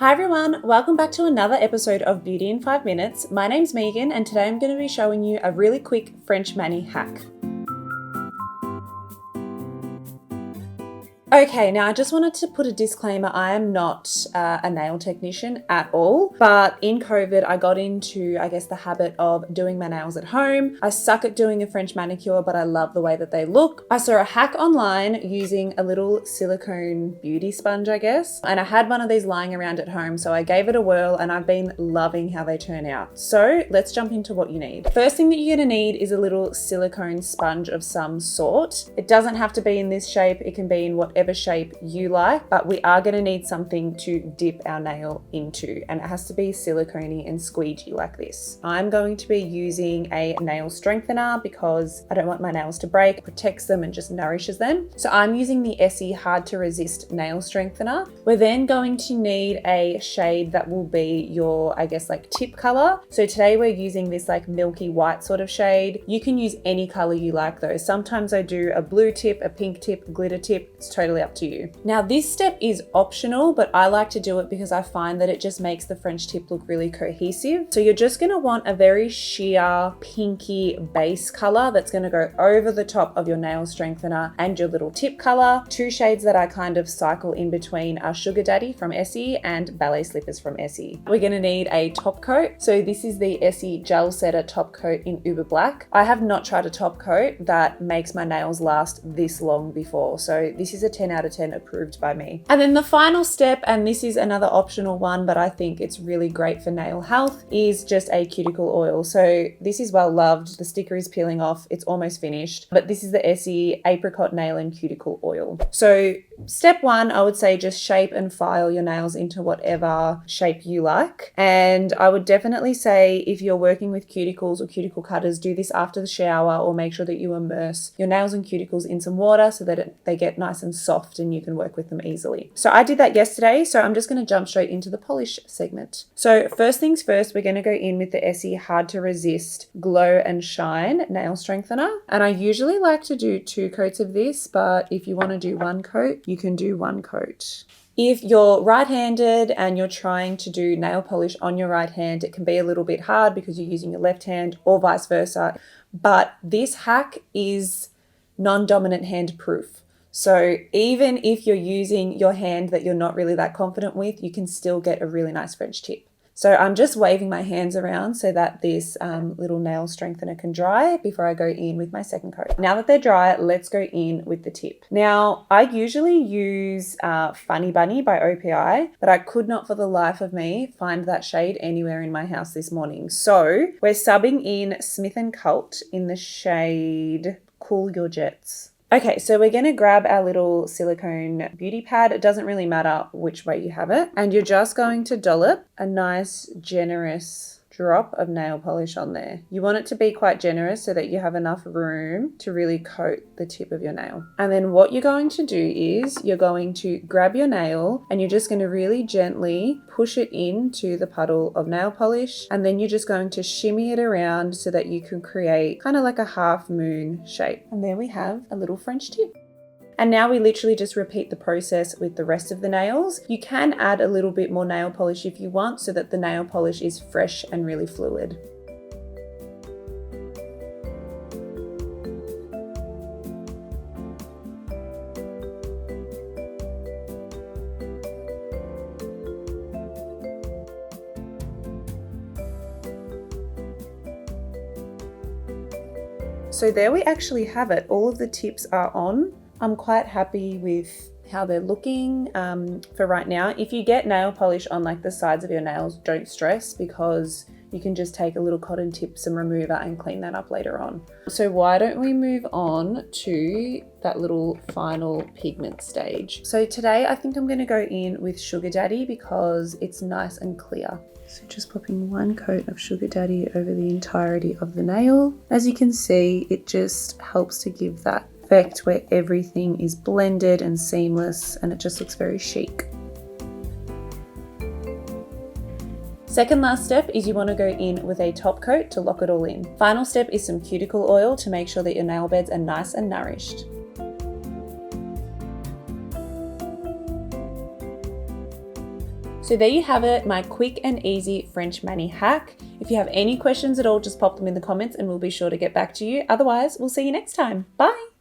Hi everyone, welcome back to another episode of Beauty in 5 Minutes. My name's Megan and today I'm going to be showing you a really quick French mani hack. Okay, now I just wanted to put a disclaimer. I am not a nail technician at all, but in COVID I got into, the habit of doing my nails at home. I suck at doing a French manicure, but I love the way that they look. I saw a hack online using a little silicone beauty sponge, and I had one of these lying around at home, so I gave it a whirl and I've been loving how they turn out. So let's jump into what you need. First thing that you're gonna need is a little silicone sponge of some sort. It doesn't have to be in this shape, it can be in whatever shape you like, but we are going to need something to dip our nail into, and it has to be silicone and squeegee like this. I'm going to be using a nail strengthener because I don't want my nails to break. It protects them and just nourishes them. So I'm using the Essie Hard to Resist nail strengthener. We're then going to need a shade that will be your, tip color. So today we're using this milky white sort of shade. You can use any color you like though. Sometimes I do a blue tip, a pink tip, a glitter tip. It's totally up to you. Now this step is optional, but I like to do it because I find that it just makes the French tip look really cohesive. So you're just going to want a very sheer pinky base color that's going to go over the top of your nail strengthener and your little tip color. Two shades that I kind of cycle in between are Sugar Daddy from Essie and Ballet Slippers from Essie. We're going to need a top coat. So this is the Essie Gel Setter top coat in Uber Black. I have not tried a top coat that makes my nails last this long before. So this is a 10 out of 10 approved by me. And then the final step, and this is another optional one, but I think it's really great for nail health, is just a cuticle oil. So this is well loved. The sticker is peeling off. It's almost finished, but this is the Essie Apricot Nail and Cuticle Oil. So step one, I would say just shape and file your nails into whatever shape you like. And I would definitely say if you're working with cuticles or cuticle cutters, do this after the shower or make sure that you immerse your nails and cuticles in some water so that they get nice and soft and you can work with them easily. So I did that yesterday, so I'm just going to jump straight into the polish segment. So first things first, we're going to go in with the Essie Hard to Resist Glow and Shine Nail Strengthener. And I usually like to do 2 coats of this, but if you want to do 1 coat, you can do 1 coat. If you're right-handed and you're trying to do nail polish on your right hand, it can be a little bit hard because you're using your left hand or vice versa. But this hack is non-dominant hand proof. So even if you're using your hand that you're not really that confident with, you can still get a really nice French tip. So I'm just waving my hands around so that this little nail strengthener can dry before I go in with my second coat. Now that they're dry, let's go in with the tip. Now, I usually use Funny Bunny by OPI, but I could not for the life of me find that shade anywhere in my house this morning. So we're subbing in Smith & Cult in the shade Cool Your Jets. Okay, so we're going to grab our little silicone beauty pad. It doesn't really matter which way you have it. And you're just going to dollop a nice, generous drop of nail polish on there. You want it to be quite generous so that you have enough room to really coat the tip of your nail. And then what you're going to do is you're going to grab your nail and you're just going to really gently push it into the puddle of nail polish. And then you're just going to shimmy it around so that you can create kind of like a half moon shape. And there we have a little French tip. And now we literally just repeat the process with the rest of the nails. You can add a little bit more nail polish if you want so that the nail polish is fresh and really fluid. So there we actually have it. All of the tips are on. I'm quite happy with how they're looking for right now. If you get nail polish on the sides of your nails, don't stress because you can just take a little cotton tip, some remover and clean that up later on. So why don't we move on to that little final pigment stage. So today I think I'm going to go in with Sugar Daddy because it's nice and clear. So just popping 1 coat of Sugar Daddy over the entirety of the nail. As you can see, it just helps to give that effect where everything is blended and seamless and it just looks very chic. Second last step is you want to go in with a top coat to lock it all in. Final step is some cuticle oil to make sure that your nail beds are nice and nourished. So So there you have it, my quick and easy French mani hack. If you have any questions at all, just pop them in the comments and we'll be sure to get back to you. Otherwise, we'll see you next time. Bye.